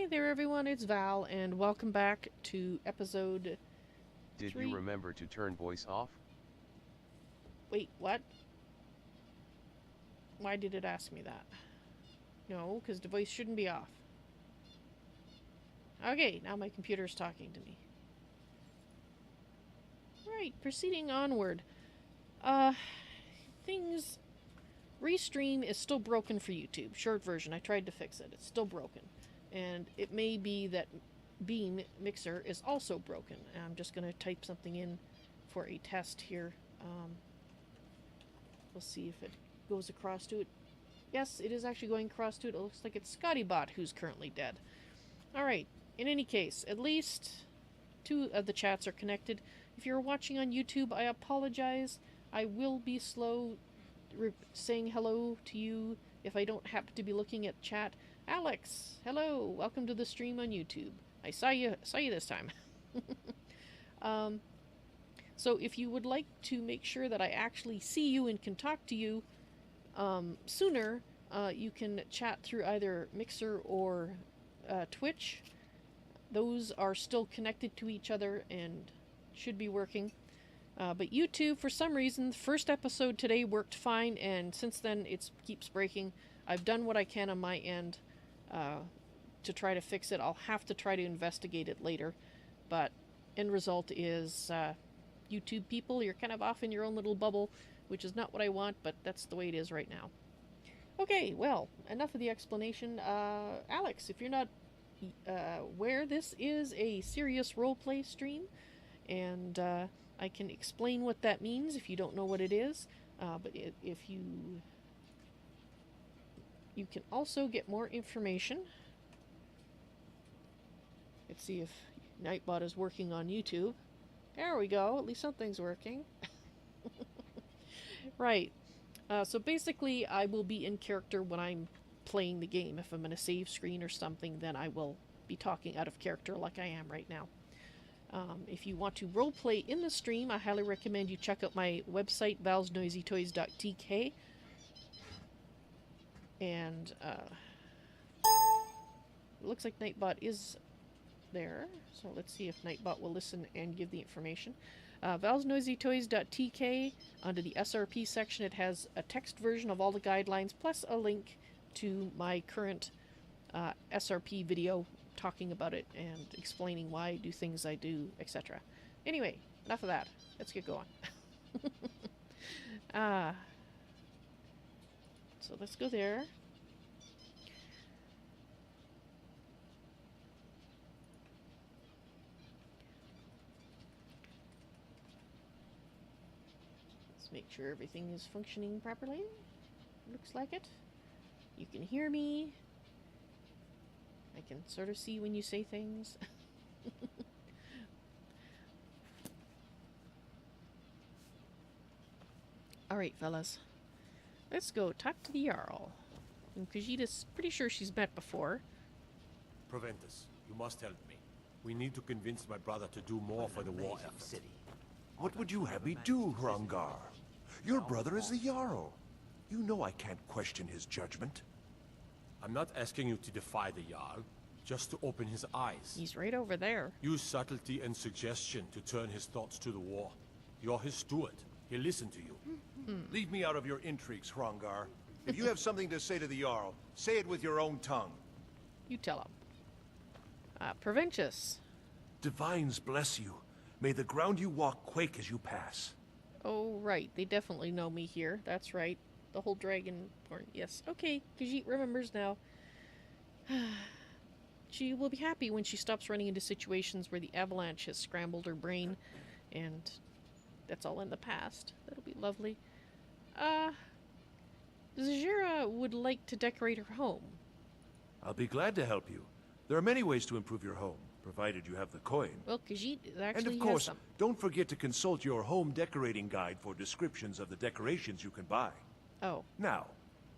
Hey there everyone, it's Val, and welcome back to episode Did 3. you remember to turn voice off? Wait, what? Why did it ask me that? No, because the voice shouldn't be off. Okay, now my computer's talking to me. Right, proceeding onward. Things... Restream is still broken for YouTube. Short version, I tried to fix it. It's still broken. And it may be that Beam Mixer is also broken. I'm just going to type something in for a test here. We'll see if it goes across to it. Yes, it is actually going across to it. It looks like it's ScottyBot who's currently dead. Alright, in any case, at least 2 of the chats are connected. If you're watching on YouTube, I apologize. I will be slow saying hello to you if I don't happen to be looking at chat. Alex, hello, welcome to the stream on YouTube. I saw you this time. So if you would like to make sure that I actually see you and can talk to you sooner, you can chat through either Mixer or Twitch. Those are still connected to each other and should be working. But YouTube, for some reason, the first episode today worked fine, and since then it keeps breaking. I've done what I can on my end to try to fix it. I'll have to try to investigate it later, but end result is YouTube people, you're kind of off in your own little bubble, which is not what I want, but that's the way it is right now. Okay, well, enough of the explanation. Alex, if you're not aware, this is a serious roleplay stream, and I can explain what that means if you don't know what it is, but if you can also get more information. Let's see if Nightbot is working on YouTube. There we go, at least something's working. Right, so basically I will be in character when I'm playing the game. If I'm in a save screen or something, then I will be talking out of character like I am right now. If you want to roleplay in the stream, I highly recommend you check out my website, valsnoisytoys.tk. And it looks like Nightbot is there, so let's see if Nightbot will listen and give the information. valsnoisytoys.tk, under the SRP section, it has a text version of all the guidelines, plus a link to my current SRP video talking about it and explaining why I do things I do, etc. Anyway, enough of that. Let's get going. So let's go there. Let's make sure everything is functioning properly. Looks like it. You can hear me. I can sort of see when you say things. Alright, fellas. Let's go talk to the Jarl. And Khajiit's pretty sure she's met before. Proventus, you must help me. We need to convince my brother to do more for the war effort. What would you have me do, Hrongar? Your brother is the Jarl. You know I can't question his judgment. I'm not asking you to defy the Jarl, just to open his eyes. He's right over there. Use subtlety and suggestion to turn his thoughts to the war. You're his steward. He'll listen to you. Leave me out of your intrigues, Hrongar. If you have something to say to the Jarl, say it with your own tongue. You tell him. Proventus. Divines bless you. May the ground you walk quake as you pass. Oh, right. They definitely know me here. That's right. The whole dragon porn. Yes. Okay. Khajiit remembers now. She will be happy when she stops running into situations where the avalanche has scrambled her brain, and that's all in the past. That'll be lovely. Zahjira would like to decorate her home. I'll be glad to help you. There are many ways to improve your home, provided you have the coin. Well, Khajiit actually And of has course, some. don't forget to consult your home decorating guide for descriptions of the decorations you can buy. Oh. Now,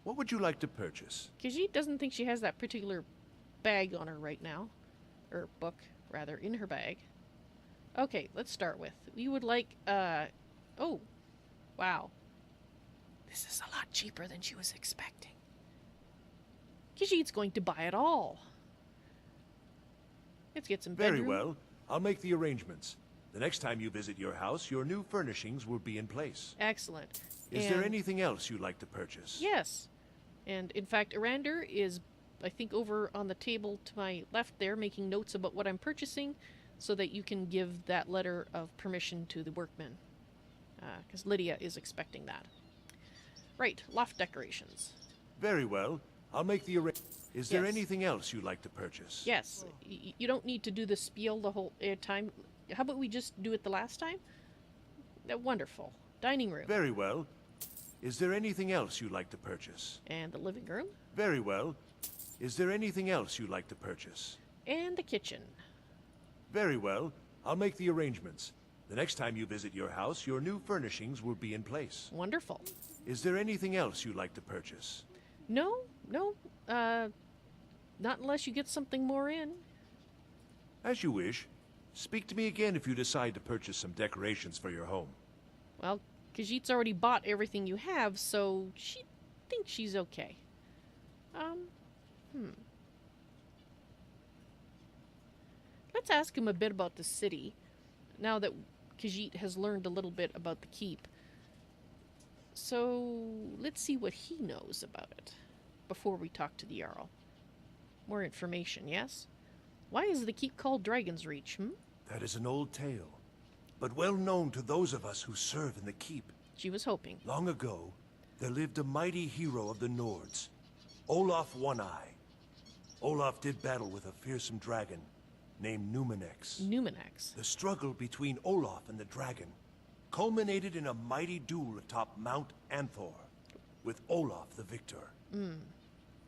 what would you like to purchase? Khajiit doesn't think she has that particular bag on her right now. Or book, rather, in her bag. Okay, let's start with. We would like, oh. Wow. This is a lot cheaper than she was expecting. Khajiit's going to buy it all. Let's get some Very bedroom. well. I'll make the arrangements. The next time you visit your house, your new furnishings will be in place. Excellent. Is there And- anything else you'd like to purchase? Yes. And in fact, Arander is, I think, over on the table to my left there, making notes about what I'm purchasing, so that you can give that letter of permission to the workmen. Because Lydia is expecting that. Right, loft decorations. Very well. I'll make the arrangements. Is there Yes. anything else you'd like to purchase? Yes, you don't need to do the spiel the whole time. How about we just do it the last time? Wonderful. Dining room. Very well. Is there anything else you'd like to purchase? And the living room. Very well. Is there anything else you'd like to purchase? And the kitchen. Very well. I'll make the arrangements. The next time you visit your house, your new furnishings will be in place. Wonderful. Is there anything else you'd like to purchase? No, not unless you get something more in. As you wish. Speak to me again if you decide to purchase some decorations for your home. Well, Khajiit's already bought everything you have, so she thinks she's okay. Let's ask him a bit about the city, now that Khajiit has learned a little bit about the keep. So, let's see what he knows about it, before we talk to the Jarl. More information, yes? Why is the keep called Dragonsreach, That is an old tale, but well known to those of us who serve in the keep. She was hoping. Long ago, there lived a mighty hero of the Nords, Olaf One-Eye. Olaf did battle with a fearsome dragon named Numenex. Numenex. The struggle between Olaf and the dragon culminated in a mighty duel atop Mount Anthor, with Olaf the victor.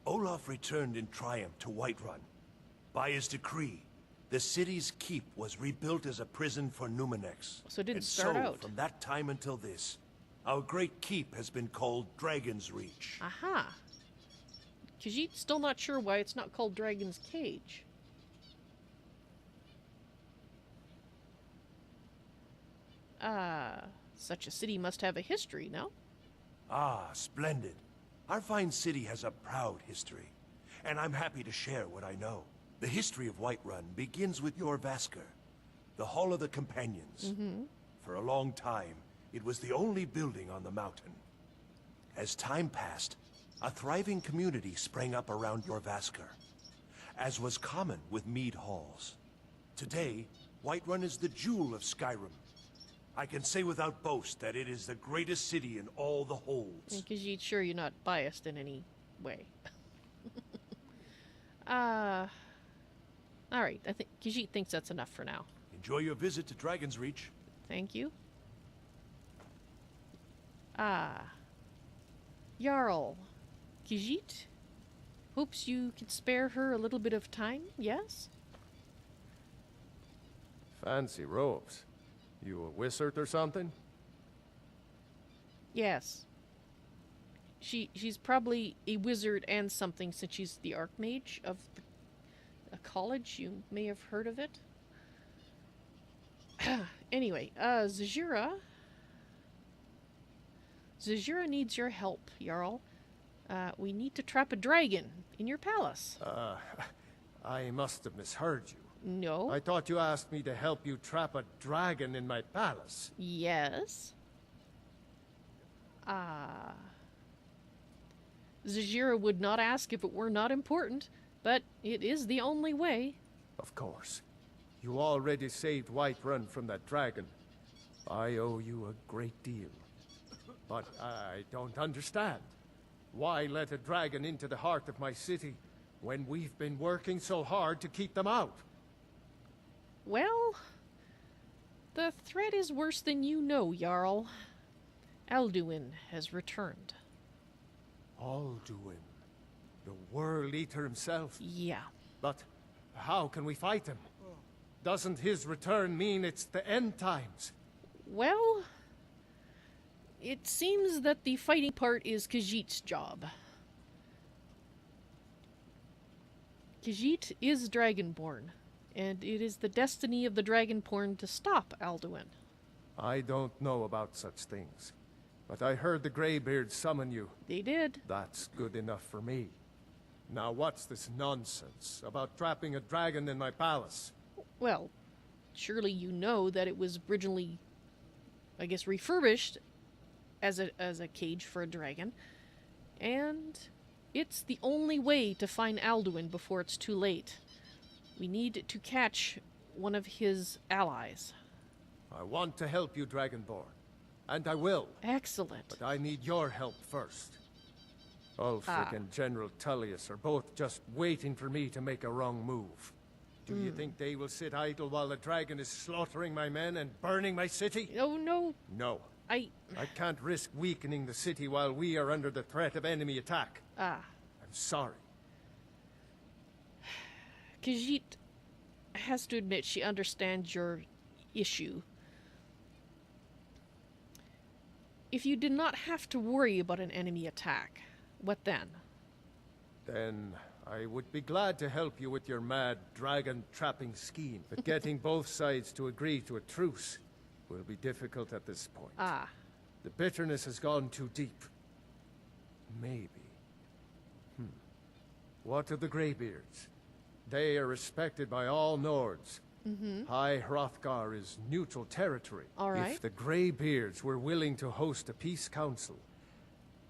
Olaf returned in triumph to Whiterun. By his decree, the city's keep was rebuilt as a prison for Numenex. So it didn't and start so, out. from that time until this, our great keep has been called Dragonsreach. Aha. Khajiit's still not sure why it's not called Dragon's Cage. Such a city must have a history, no? Ah, splendid. Our fine city has a proud history, and I'm happy to share what I know. The history of Whiterun begins with your Vasker, the Hall of the Companions. For a long time, it was the only building on the mountain. As time passed, a thriving community sprang up around your Vasker, as was common with mead halls. Today, Whiterun is the jewel of Skyrim. I can say without boast that it is the greatest city in all the holds. And Khajiit's sure you're not biased in any way. Alright, I think Khajiit thinks that's enough for now. Enjoy your visit to Dragonsreach. Thank you. Jarl. Khajiit hopes you could spare her a little bit of time, yes? Fancy robes. You a wizard or something? Yes. She's probably a wizard and something, since she's the Archmage of a college. You may have heard of it. Anyway, Zahjira. Zahjira needs your help, Jarl. We need to trap a dragon in your palace. I must have misheard you. No. I thought you asked me to help you trap a dragon in my palace. Yes. Zahjira would not ask if it were not important, but it is the only way. Of course. You already saved Whiterun from that dragon. I owe you a great deal. But I don't understand. Why let a dragon into the heart of my city when we've been working so hard to keep them out? Well, the threat is worse than you know, Jarl. Alduin has returned. Alduin, the World Eater himself. Yeah. But how can we fight him? Doesn't his return mean it's the end times? Well, it seems that the fighting part is Khajiit's job. Khajiit is Dragonborn, and it is the destiny of the Dragonborn to stop Alduin. I don't know about such things, but I heard the Greybeards summon you. They did. That's good enough for me. Now what's this nonsense about trapping a dragon in my palace? Well, surely you know that it was originally, I guess, refurbished as a cage for a dragon, and it's the only way to find Alduin before it's too late. We need to catch one of his allies. I want to help you, Dragonborn. And I will. Excellent. But I need your help first. Ulfric and General Tullius are both just waiting for me to make a wrong move. Do you think they will sit idle while the dragon is slaughtering my men and burning my city? Oh, no. No. I can't risk weakening the city while we are under the threat of enemy attack. I'm sorry. Khajiit has to admit she understands your issue. If you did not have to worry about an enemy attack, what then? Then I would be glad to help you with your mad dragon-trapping scheme. But getting both sides to agree to a truce will be difficult at this point. The bitterness has gone too deep. Maybe. What of the Greybeards? They are respected by all Nords. High Hrothgar is neutral territory. All right. If the Greybeards were willing to host a peace council,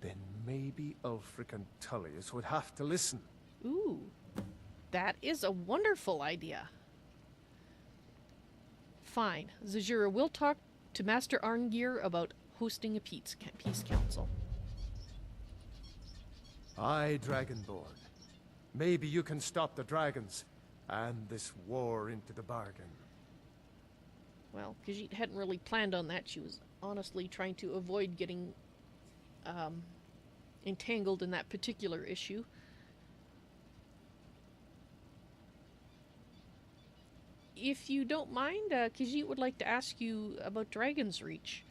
then maybe Ulfric and Tullius would have to listen. Ooh, that is a wonderful idea. Fine, Zahjira will talk to Master Arngir about hosting a peace council. Aye, Dragonborn. Maybe you can stop the dragons and this war into the bargain. Well, Khajiit hadn't really planned on that. She was honestly trying to avoid getting entangled in that particular issue. If you don't mind, Khajiit would like to ask you about Dragonsreach.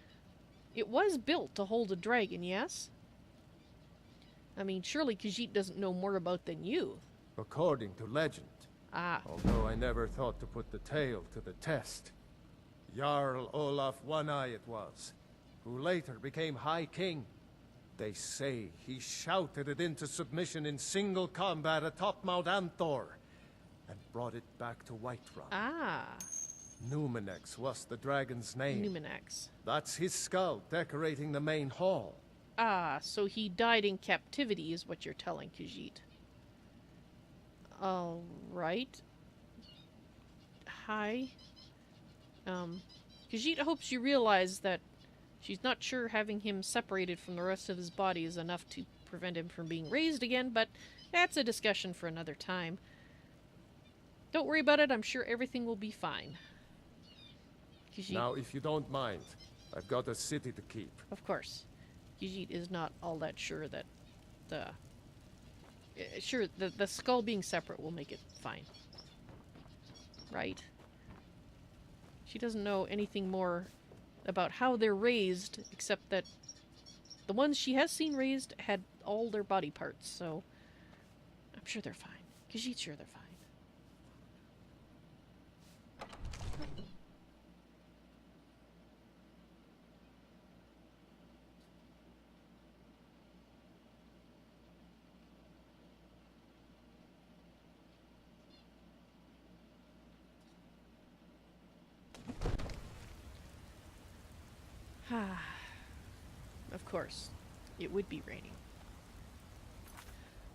It was built to hold a dragon, yes? I mean, surely Khajiit doesn't know more about than you. According to legend. Although I never thought to put the tale to the test. Jarl Olaf One-Eye it was, who later became High King. They say he shouted it into submission in single combat atop Mount Anthor, and brought it back to Whiterun. Numenex was the dragon's name. Numenex. That's his skull decorating the main hall. So he died in captivity is what you're telling Khajiit. All right. Hi. Khajiit hopes you realize that she's not sure having him separated from the rest of his body is enough to prevent him from being raised again, but that's a discussion for another time. Don't worry about it, I'm sure everything will be fine. Khajiit, now, if you don't mind, I've got a city to keep. of course. Khajiit is not all that sure that the skull being separate will make it fine. Right? She doesn't know anything more about how they're raised, except that the ones she has seen raised had all their body parts, so I'm sure they're fine. Khajiit's sure they're fine. Of course, it would be raining.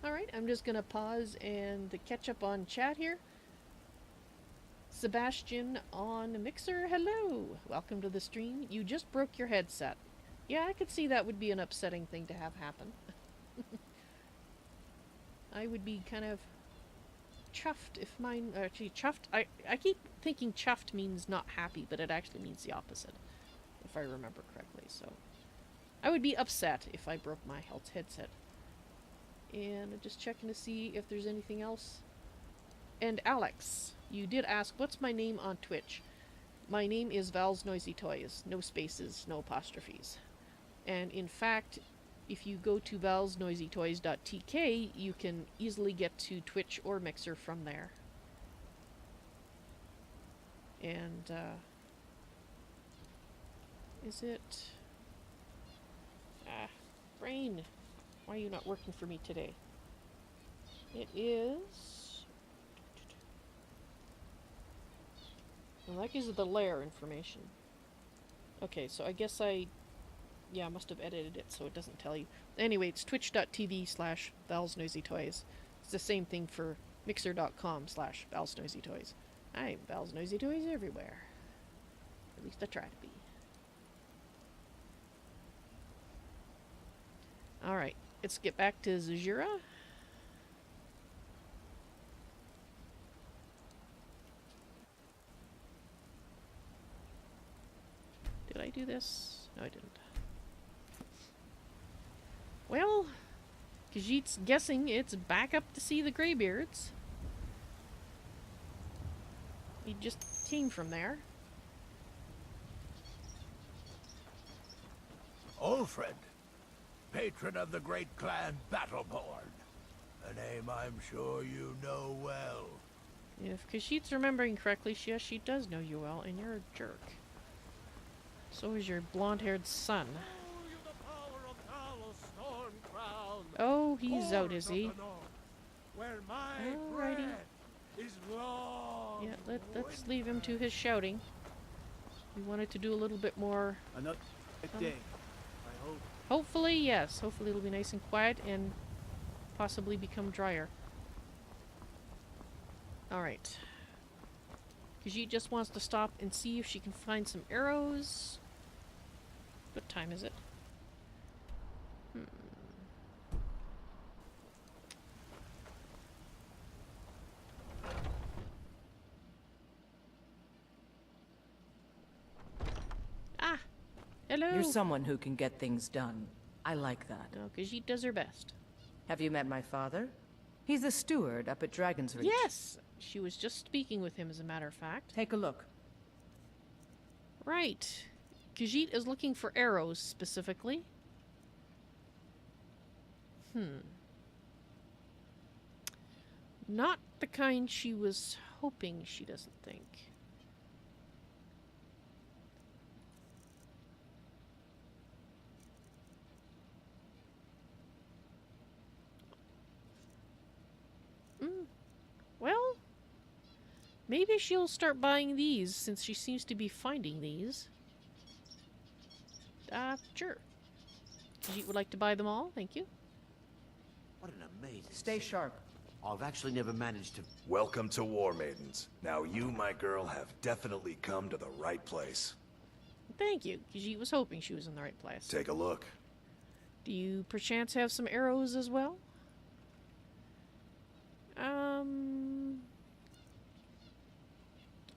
Alright, I'm just gonna pause and catch up on chat here. Sebastian on Mixer, hello! Welcome to the stream. You just broke your headset. Yeah, I could see that would be an upsetting thing to have happen. I would be kind of chuffed if mine... Actually, chuffed... I keep thinking chuffed means not happy, but it actually means the opposite, if I remember correctly, so... I would be upset if I broke my headset. And I'm just checking to see if there's anything else. And Alex, you did ask, what's my name on Twitch? My name is Vals NoisyToys. No spaces, no apostrophes. And in fact, if you go to valsnoisytoys.tk, you can easily get to Twitch or Mixer from there. And, is it... brain, why are you not working for me today? It is Well, that gives you the lair information. Okay, so I guess I must have edited it so it doesn't tell you. Anyway, it's twitch.tv/ValsNoisyToys. It's the same thing for mixer.com/ValsNoisyToys. I'm Val's Noisy Toys everywhere. At least I try to be. Alright, let's get back to Zahjira. Did I do this? No, I didn't. Well, Khajiit's guessing it's back up to see the Greybeards. He just came from there. Old friend, patron of the great clan Battleborn. A name I'm sure you know well. If Khajiit's remembering correctly, yes, she does know you well, and you're a jerk. So is your blonde-haired son. Oh, he's out, is he? Alrighty. Yeah, let's leave him to his shouting. We wanted to do a little bit more. Another day, I hope. Hopefully, yes. Hopefully it'll be nice and quiet and possibly become drier. Alright. Khajiit just wants to stop and see if she can find some arrows. What time is it? Ah! Hello! You're someone who can get things done. I like that. No, Khajiit does her best. Have you met my father? He's the steward up at Dragonsreach. Yes! She was just speaking with him, as a matter of fact. Take a look. Right. Khajiit is looking for arrows, specifically. Not the kind she was hoping, she doesn't think. Well, maybe she'll start buying these, since she seems to be finding these. Sure. Khajiit would like to buy them all, thank you. What an amazing... Stay sharp. I've actually never managed to... Welcome to War Maidens. Now you, my girl, have definitely come to the right place. Thank you. Khajiit was hoping she was in the right place. Take a look. Do you perchance have some arrows as well?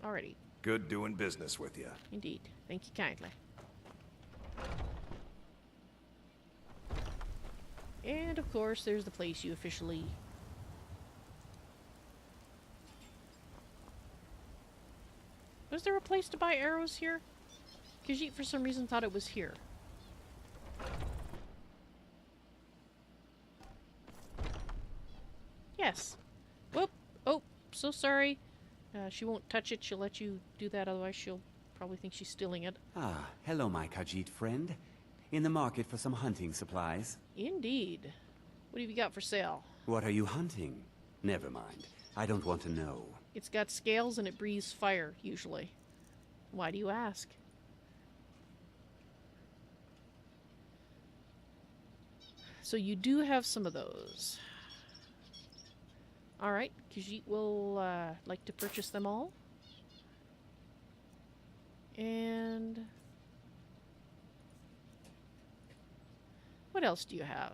Alrighty. Good doing business with you. Indeed. Thank you kindly. And of course, there's the place you officially... Was there a place to buy arrows here? Khajiit for some reason thought it was here. Yes. Whoop. Oh, so sorry. She won't touch it. She'll let you do that, otherwise she'll probably think she's stealing it. Ah, hello, my Khajiit friend. In the market for some hunting supplies? Indeed. What have you got for sale? What are you hunting? Never mind. I don't want to know. It's got scales and it breathes fire, usually. Why do you ask? So you do have some of those. Alright, Khajiit will like to purchase them all. And... what else do you have?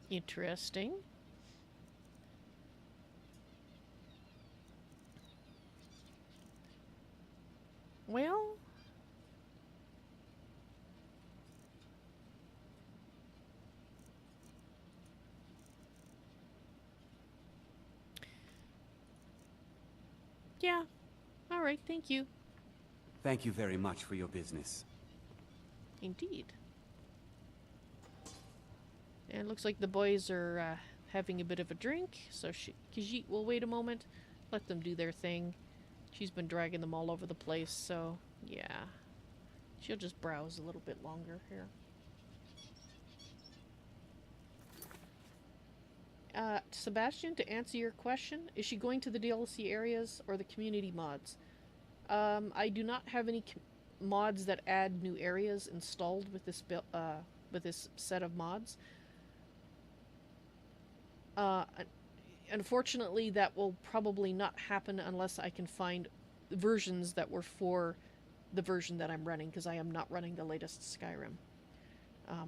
Interesting. Well... yeah. Alright, thank you. Thank you very much for your business. Indeed. And it looks like the boys are having a bit of a drink, so Khajiit will wait a moment, let them do their thing. She's been dragging them all over the place, so yeah. She'll just browse a little bit longer here. Sebastian, to answer your question, is she going to the DLC areas or the community mods? I do not have any mods that add new areas installed with this set of mods. Unfortunately, that will probably not happen unless I can find versions that were for the version that I'm running, because I am not running the latest Skyrim.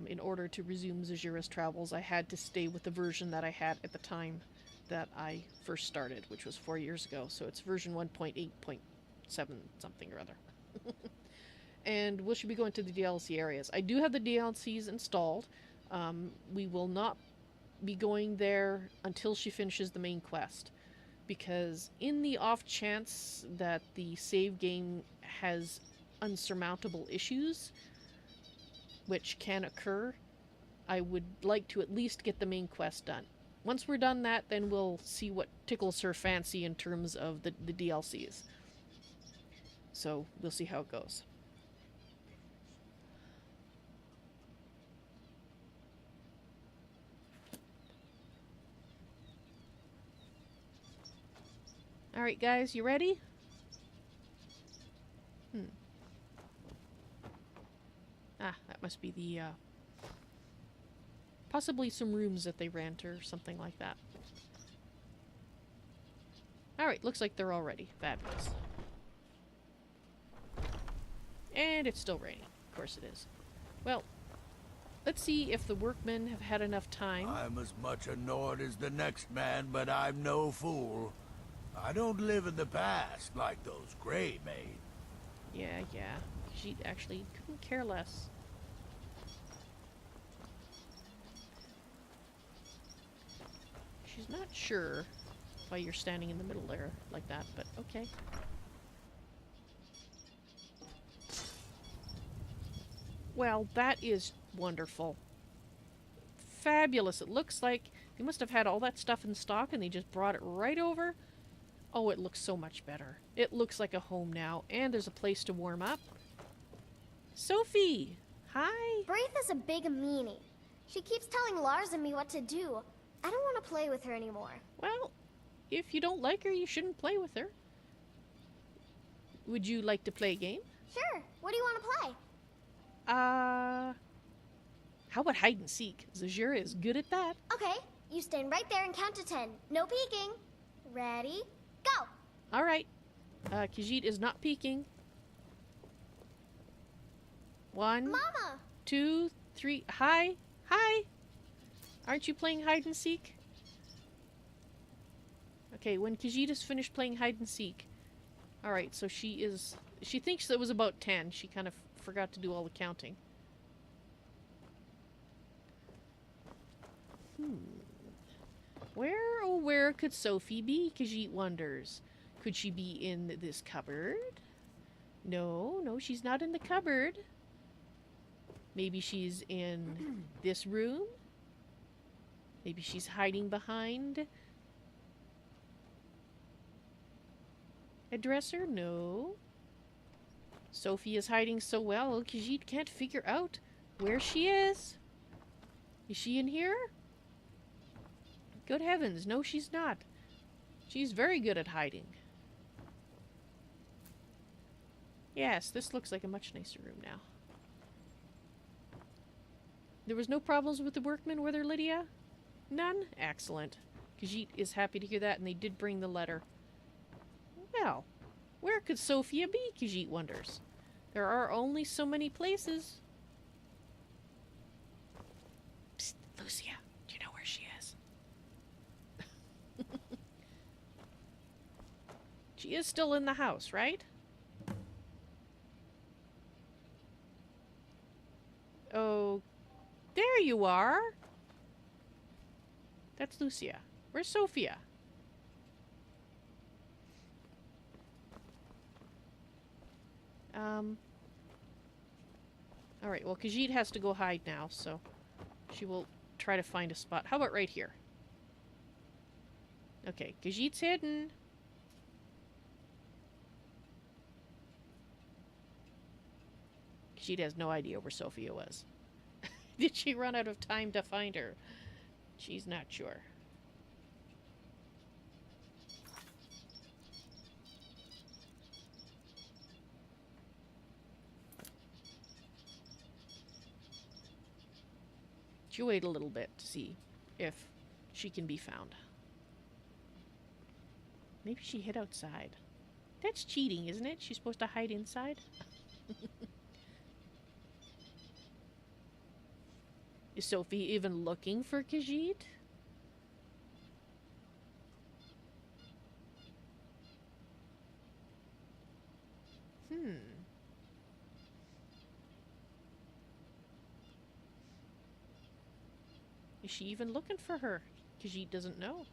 In order to resume Zahjira's travels, I had to stay with the version that I had at the time that I first started, which was 4 years ago. So it's version 1.8.7 something or other. And will she be going to the DLC areas? I do have the DLCs installed. We will not be going there until she finishes the main quest, because in the off chance that the save game has unsurmountable issues, which can occur, I would like to at least get the main quest done. Once we're done that, then we'll see what tickles her fancy in terms of the DLCs. So we'll see how it goes. Alright guys, you ready? Ah, that must be the, possibly some rooms that they rent or something like that. Alright, looks like they're all ready. Fabulous. And it's still raining. Of course it is. Well, let's see if the workmen have had enough time. I'm as much annoyed as the next man, but I'm no fool. I don't live in the past like those Grey maids. Yeah. She actually couldn't care less. She's not sure why you're standing in the middle there like that, but okay. Well, that is wonderful. Fabulous. It looks like they must have had all that stuff in stock and they just brought it right over. Oh, it looks so much better. It looks like a home now, and there's a place to warm up. Sophie! Hi! Braith is a big meanie. She keeps telling Lars and me what to do. I don't want to play with her anymore. Well, if you don't like her, you shouldn't play with her. Would you like to play a game? Sure. What do you want to play? How about hide and seek? Zahjira is good at that. Okay. You stand right there and count to 10. No peeking. Ready? Go! Alright. Khajiit is not peeking. 1, Mama! 2, 3. Hi! Hi! Aren't you playing hide and seek? Okay, when Khajiit is finished playing hide and seek. Alright, so she thinks that was about 10. She kind of forgot to do all the counting. Where, oh where could Sophie be? Khajiit wonders. Could she be in this cupboard? No, she's not in the cupboard. Maybe she's in this room? Maybe she's hiding behind a dresser? No. Sophie is hiding so well, Khajiit can't figure out where she is. Is she in here? Good heavens, no she's not. She's very good at hiding. Yes, this looks like a much nicer room now. There was no problems with the workmen, were there, Lydia? None? Excellent. Khajiit is happy to hear that, and they did bring the letter. Well, where could Sophia be, Khajiit wonders? There are only so many places. Psst, Lucia, do you know where she is? She is still in the house, right? Oh, there you are. That's Lucia. Where's Sophia? Alright, well, Khajiit has to go hide now, so she will try to find a spot. How about right here? Okay, Khajiit's hidden. Khajiit has no idea where Sophia was. Did she run out of time to find her? She's not sure. She'll wait a little bit to see if she can be found. Maybe she hid outside. That's cheating, isn't it? She's supposed to hide inside? Is Sophie even looking for Khajiit? Is she even looking for her? Khajiit doesn't know.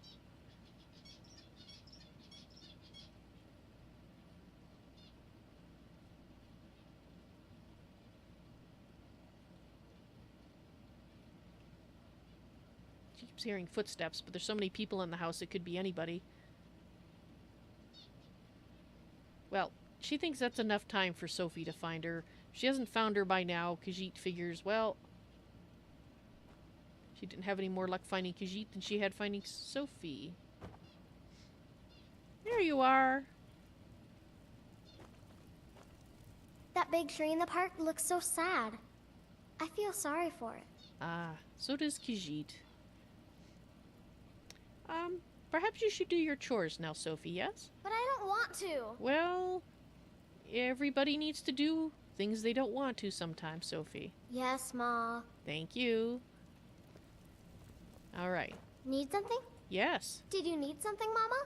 She keeps hearing footsteps, but there's so many people in the house it could be anybody. Well, she thinks that's enough time for Sophie to find her. If she hasn't found her by now, Khajiit figures, well, she didn't have any more luck finding Khajiit than she had finding Sophie. There you are. That big tree in the park looks so sad. I feel sorry for it. Ah, so does Khajiit. Perhaps you should do your chores now, Sophie, yes? But I don't want to. Well, everybody needs to do things they don't want to sometimes, Sophie. Yes, Ma. Thank you. All right. Need something? Yes. Did you need something, Mama?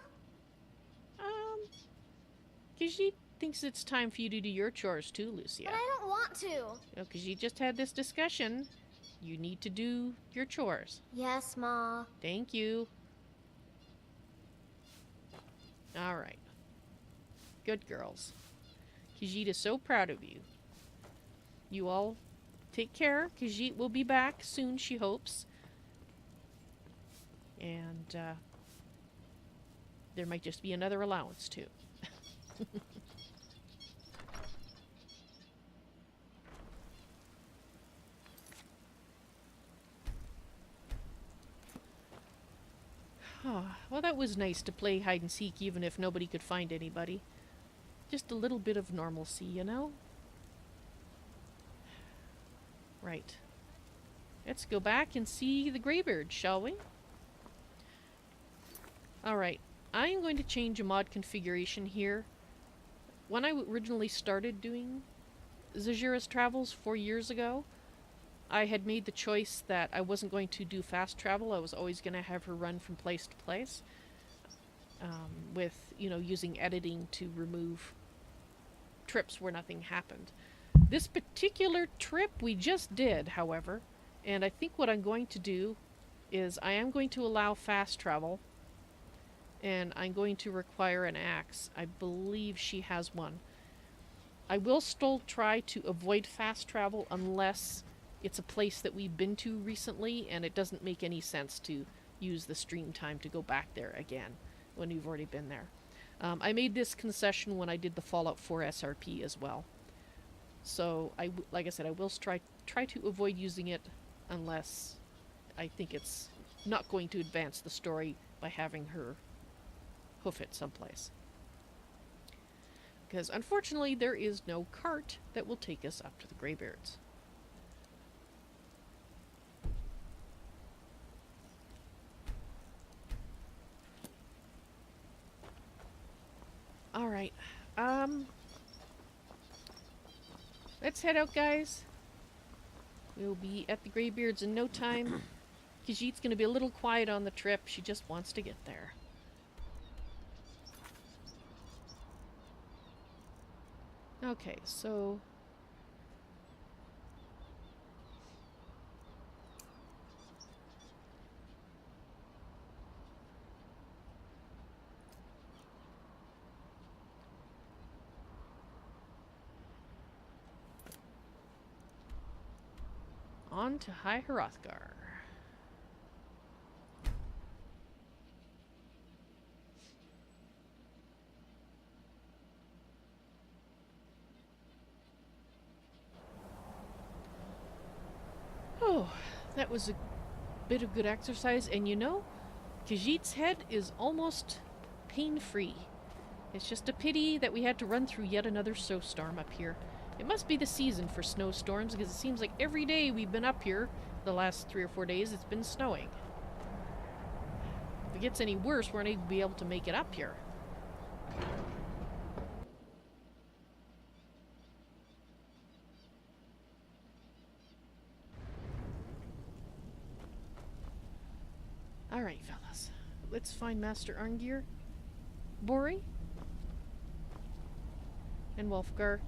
Khajiit thinks it's time for you to do your chores too, Lucia. But I don't want to. No, because you just had this discussion. You need to do your chores. Yes, Ma. Thank you. All right. Good girls. Khajiit is so proud of you. You all take care. Khajiit will be back soon, she hopes. And there might just be another allowance, too. Well, that was nice to play hide and seek even if nobody could find anybody. Just a little bit of normalcy, you know? Right. Let's go back and see the Greybeard, shall we? Alright. I am going to change a mod configuration here. When I originally started doing Zahjira's travels 4 years ago, I had made the choice that I wasn't going to do fast travel. I was always going to have her run from place to place. With, you know, using editing to remove trips where nothing happened. This particular trip we just did, however, and I think what I'm going to do is I am going to allow fast travel, and I'm going to require an axe. I believe she has one. I will still try to avoid fast travel unless it's a place that we've been to recently and it doesn't make any sense to use the stream time to go back there again when we've already been there. I made this concession when I did the Fallout 4 SRP as well. So, like I said, I will try to avoid using it unless I think it's not going to advance the story by having her hoof it someplace. Because unfortunately there is no cart that will take us up to the Greybeards. Alright, let's head out, guys. We'll be at the Greybeards in no time. Khajiit's gonna be a little quiet on the trip. She just wants to get there. Okay, so... on to High Hrothgar. Oh, that was a bit of good exercise, and you know, Khajiit's head is almost pain-free. It's just a pity that we had to run through yet another snowstorm up here. It must be the season for snowstorms, because it seems like every day we've been up here, the last 3 or 4 days it's been snowing. If it gets any worse, we're not going to be able to make it up here. Alright, fellas. Let's find Master Arngir, Bori, and Wolfgar.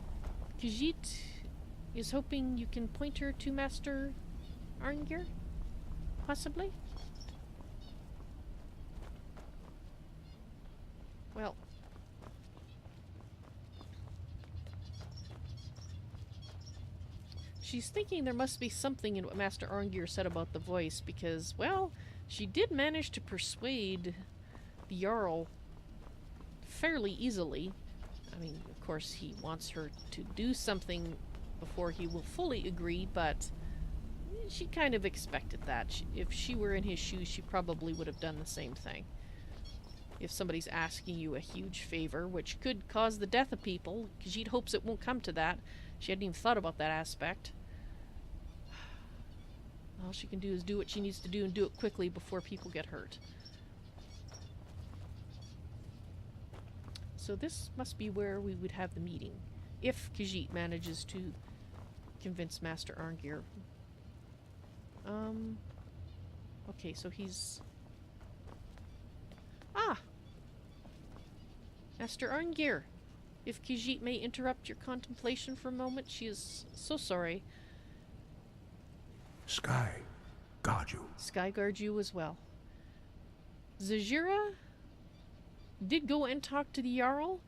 Khajiit is hoping you can point her to Master Arngir, possibly? Well, she's thinking there must be something in what Master Arngir said about the voice, because, well, she did manage to persuade the Jarl fairly easily. I mean, of course, he wants her to do something before he will fully agree, but she kind of expected that. If she were in his shoes, she probably would have done the same thing. If somebody's asking you a huge favor, which could cause the death of people, Khajiit hopes it won't come to that. She hadn't even thought about that aspect. All she can do is do what she needs to do and do it quickly before people get hurt. So this must be where we would have the meeting, if Khajiit manages to convince Master Arngir. Okay, so he's... Ah! Master Arngir, if Khajiit may interrupt your contemplation for a moment, she is so sorry. Sky, guard you. Sky guard you as well. Zahjira did go and talk to the Jarl,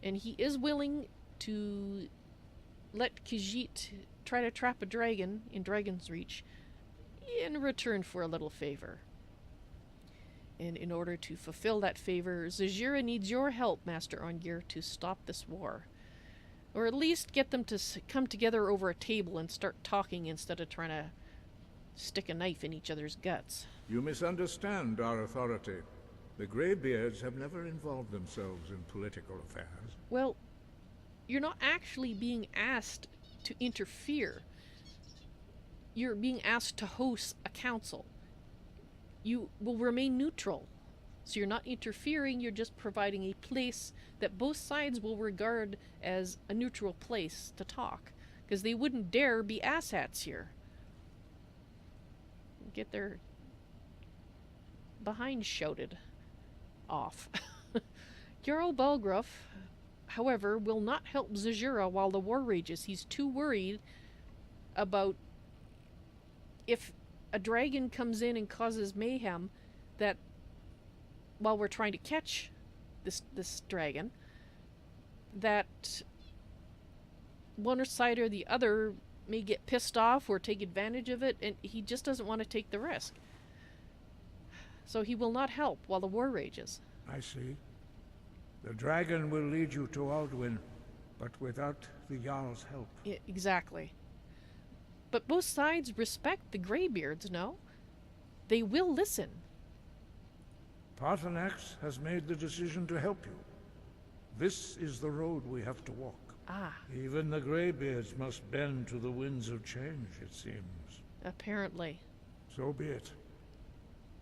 and he is willing to let Khajiit try to trap a dragon in Dragonsreach in return for a little favor. And in order to fulfill that favor, Zahjira needs your help, Master Arngir, to stop this war. Or at least get them to come together over a table and start talking instead of trying to stick a knife in each other's guts. You misunderstand our authority. The Greybeards have never involved themselves in political affairs. Well, you're not actually being asked to interfere. You're being asked to host a council. You will remain neutral. So you're not interfering, you're just providing a place that both sides will regard as a neutral place to talk. Because they wouldn't dare be asshats here. Get their behind shouted off. Jarl Balgruuf, however, will not help Zahjira while the war rages. He's too worried about if a dragon comes in and causes mayhem, that while we're trying to catch this dragon, that one side or the other may get pissed off or take advantage of it, and he just doesn't want to take the risk. So he will not help while the war rages. I see. The dragon will lead you to Alduin, but without the Jarl's help. Exactly. But both sides respect the Greybeards, no? They will listen. Paarthurnax has made the decision to help you. This is the road we have to walk. Ah. Even the Greybeards must bend to the winds of change, it seems. Apparently. So be it.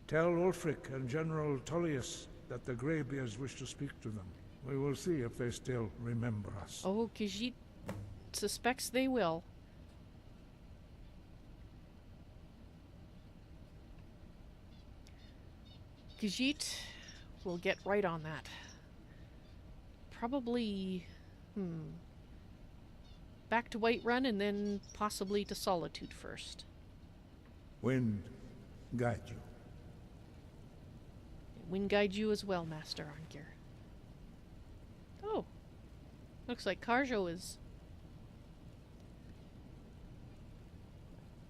Tell Ulfric and General Tullius that the Greybeards wish to speak to them. We will see if they still remember us. Oh, Khajiit suspects they will. Khajiit will get right on that. Probably, back to Whiterun and then possibly to Solitude first. Wind guide you. Wind guide you as well, Master Arngir. Oh, looks like Karjo is...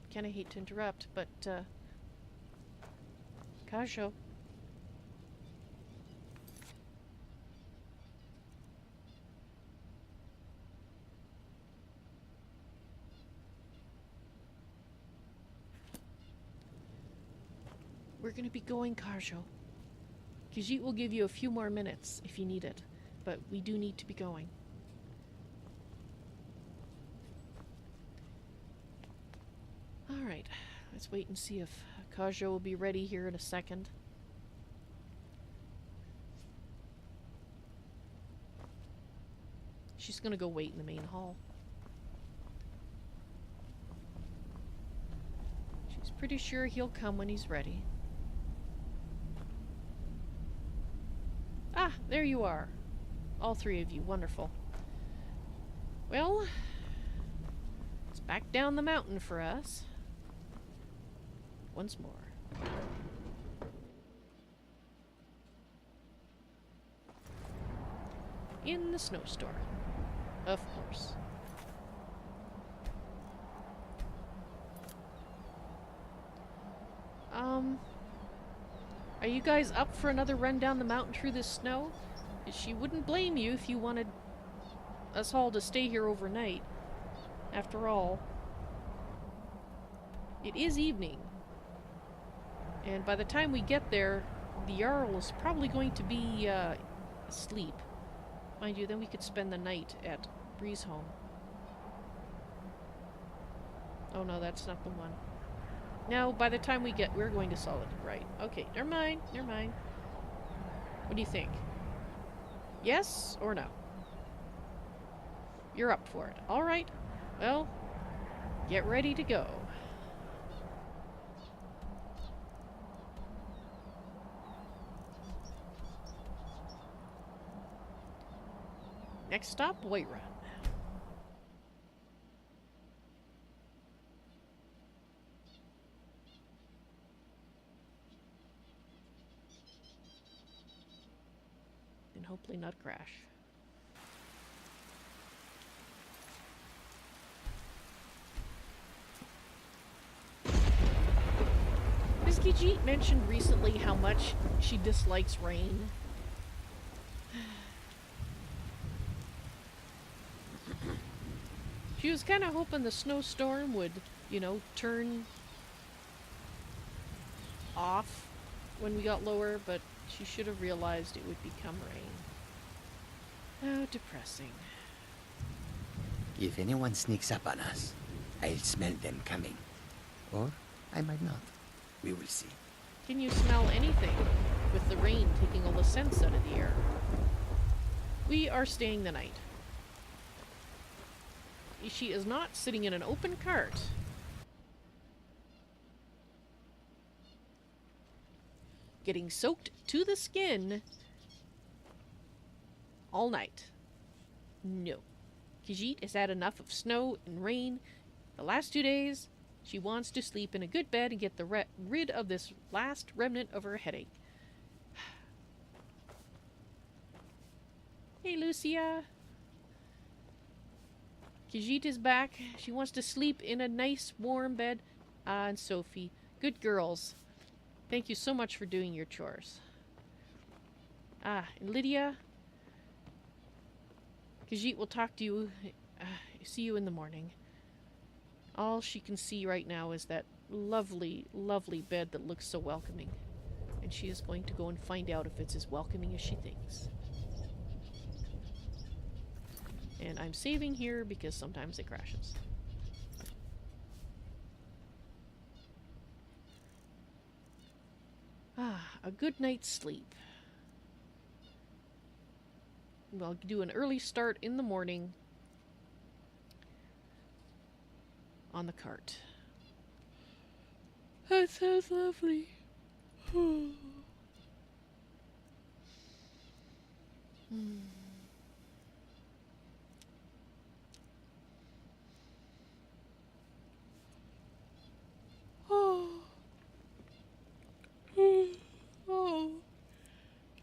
Kinda hate to interrupt, but, Karjo. We're gonna be going, Karjo. Khajiit will give you a few more minutes if you need it, but we do need to be going. Alright, Let's wait and see if Kajo will be ready here in a second. She's gonna go wait in the main hall. She's pretty sure he'll come when he's ready. Ah, there you are. All three of you. Wonderful. Well, it's back down the mountain for us. Once more. In the snowstorm. Of course. Are you guys up for another run down the mountain through this snow? She wouldn't blame you if you wanted us all to stay here overnight. After all, it is evening. And by the time we get there, the Jarl is probably going to be asleep. Mind you, then we could spend the night at Breeze Home. Oh no, that's not the one. No, by the time we're going to Solid. Right. Okay, never mind, never mind. What do you think? Yes or no? You're up for it. Alright. Well, get ready to go. Next stop, Whiterun. And hopefully not crash. Ms. Gijit mentioned recently how much she dislikes rain. She was kind of hoping the snowstorm would, you know, turn off when we got lower, but she should have realized it would become rain. Oh, depressing. If anyone sneaks up on us, I'll smell them coming. Or I might not. We will see. Can you smell anything with the rain taking all the scents out of the air? We are staying the night. She is not sitting in an open cart. Getting soaked to the skin all night. No. Khajiit has had enough of snow and rain. The last 2 days, she wants to sleep in a good bed and get rid of this last remnant of her headache. Hey, Lucia. Khajiit is back. She wants to sleep in a nice warm bed. Ah, and Sophie. Good girls. Thank you so much for doing your chores. Ah, and Lydia. Khajiit will talk to you. See you in the morning. All she can see right now is that lovely, lovely bed that looks so welcoming. And she is going to go and find out if it's as welcoming as she thinks. And I'm saving here because sometimes it crashes. Ah, a good night's sleep. We'll do an early start in the morning on the cart. That sounds lovely. Oh,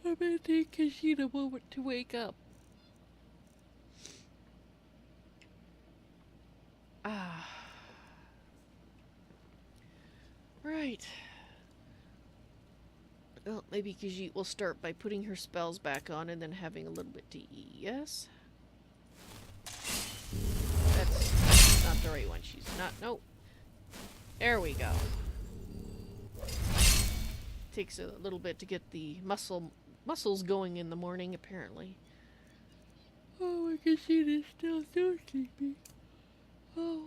I may take Khajiit a moment to wake up. Ah. Right. Well, maybe Khajiit will start by putting her spells back on and then having a little bit to eat. Yes? That's not the right one. She's not. Nope. There we go. Takes a little bit to get the muscles going in the morning, apparently. Oh, my Khajiit is still so sleepy. Oh.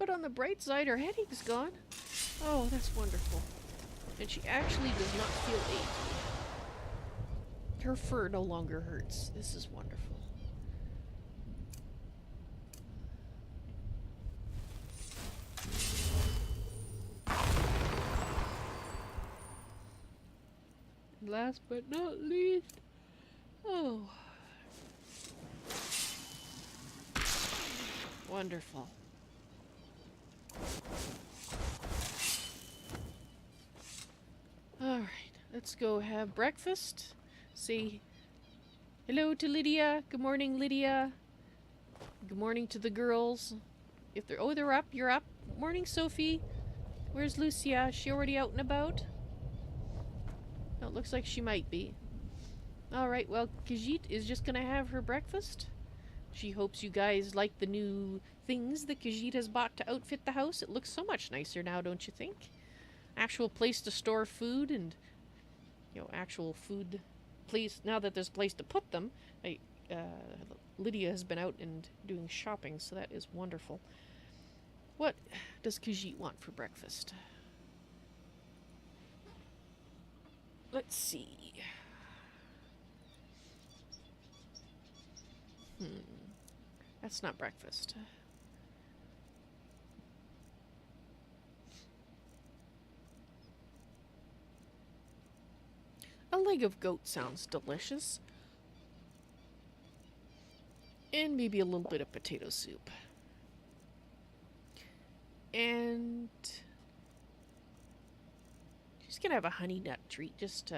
but on the bright side, her headache's gone. Oh, that's wonderful. And she actually does not feel achy. Her fur no longer hurts. This is wonderful. Last but not least, oh, wonderful. All right, let's go have breakfast. Say hello to Lydia. Good morning, Lydia. Good morning to the girls. If they're they're up. You're up. Morning, Sophie. Where's Lucia? Is she already out and about? No, it looks like she might be. Alright, well, Khajiit is just gonna have her breakfast. She hopes you guys like the new things that Khajiit has bought to outfit the house. It looks so much nicer now, don't you think? Actual place to store food and, you know, actual food place. Now that there's a place to put them, Lydia has been out and doing shopping, so that is wonderful. What does Khajiit want for breakfast? Let's see. That's not breakfast. A leg of goat sounds delicious. And maybe a little bit of potato soup. And she's gonna have a honey nut treat just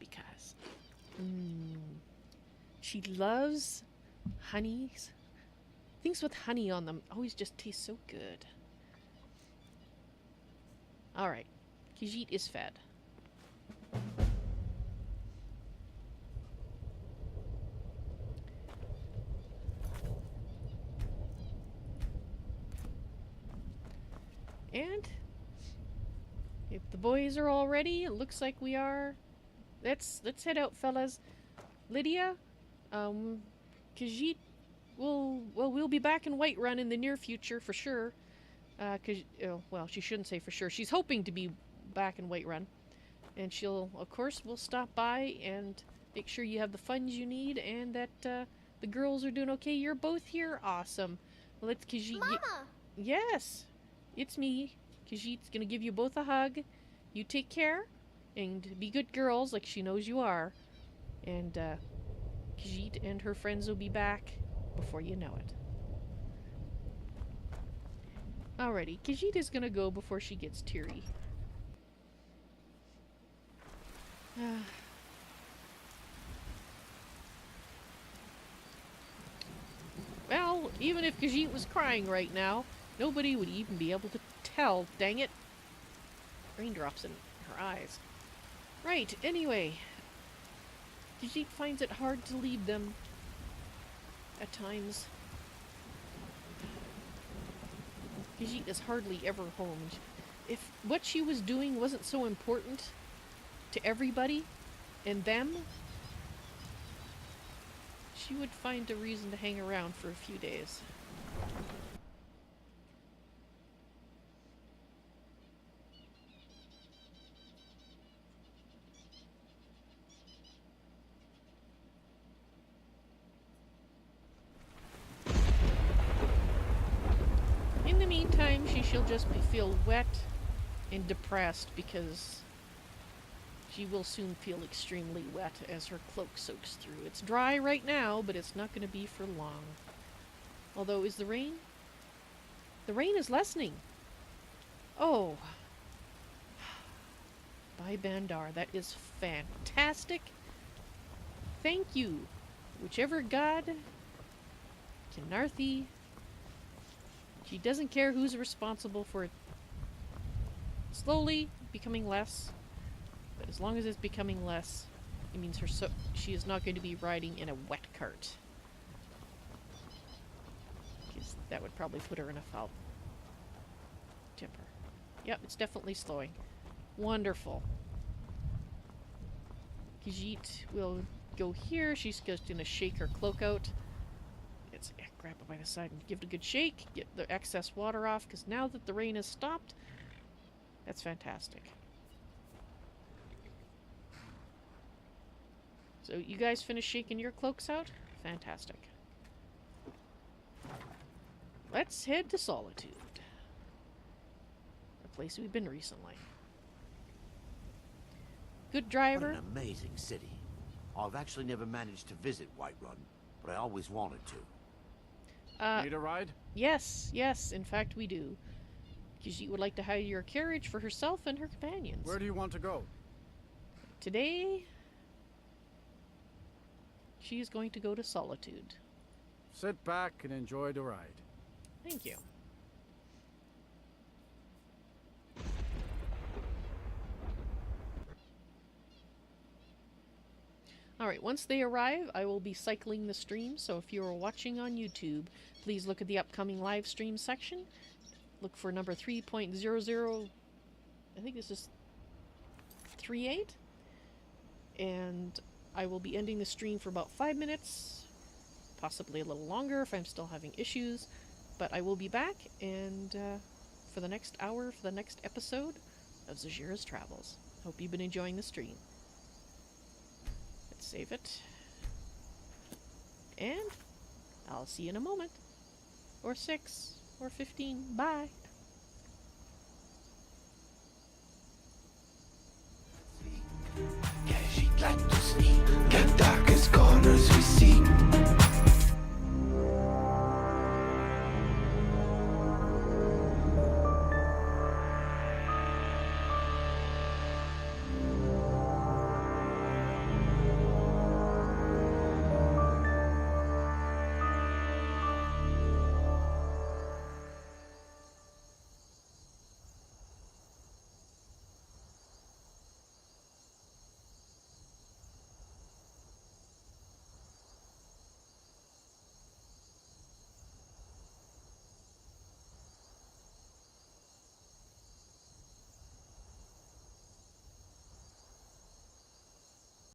because. She loves honeys. Things with honey on them always just taste so good. Alright. Khajiit is fed. And if the boys are all ready, it looks like we are. Let's head out, fellas. Lydia, Khajiit, we'll be back in Whiterun in the near future for sure. Well, she shouldn't say for sure. She's hoping to be back in Whiterun, and she'll, of course, will stop by and make sure you have the funds you need, and that the girls are doing okay. You're both here, awesome. Well, let's Khajiit. Mama. Yes. It's me. Khajiit's gonna give you both a hug. You take care, and be good girls like she knows you are. And, Khajiit and her friends will be back before you know it. Alrighty, Khajiit is gonna go before she gets teary. Well, even if Khajiit was crying right now, nobody would even be able to tell, dang it. Raindrops in her eyes. Right, anyway. Khajiit finds it hard to leave them at times. Khajiit is hardly ever home. If what she was doing wasn't so important to everybody and them, she would find a reason to hang around for a few days. In the meantime, she'll just feel wet and depressed because she will soon feel extremely wet as her cloak soaks through. It's dry right now, but it's not going to be for long. Although, is the rain? The rain is lessening. Oh. Bye, Bandar. That is fantastic. Thank you. Whichever god, Kinarthi. She doesn't care who's responsible for it slowly becoming less. But as long as it's becoming less, it means she is not going to be riding in a wet cart. Because that would probably put her in a foul temper. Yep, it's definitely slowing. Wonderful. Khajiit will go here. She's just going to shake her cloak out. It's grab it by the side and give it a good shake, get the excess water off, because now that the rain has stopped, that's fantastic. So you guys finished shaking your cloaks out? Fantastic. Let's head to Solitude. A place we've been recently. Good driver. What an amazing city. I've actually never managed to visit Whiterun, but I always wanted to. Need a ride? Yes, yes, in fact we do. Khajiit would like to hire your carriage for herself and her companions. Where do you want to go? Today, she is going to go to Solitude. Sit back and enjoy the ride. Thank you. Alright, once they arrive, I will be cycling the stream, so if you're watching on YouTube, please look at the upcoming live stream section. Look for number 3.00, I think this is 38. And I will be ending the stream for about 5 minutes, possibly a little longer if I'm still having issues. But I will be back, and for the next hour, for the next episode of Zahjira's Travels. Hope you've been enjoying the stream. Let's save it. And I'll see you in a moment. Or 6, or 15. Bye.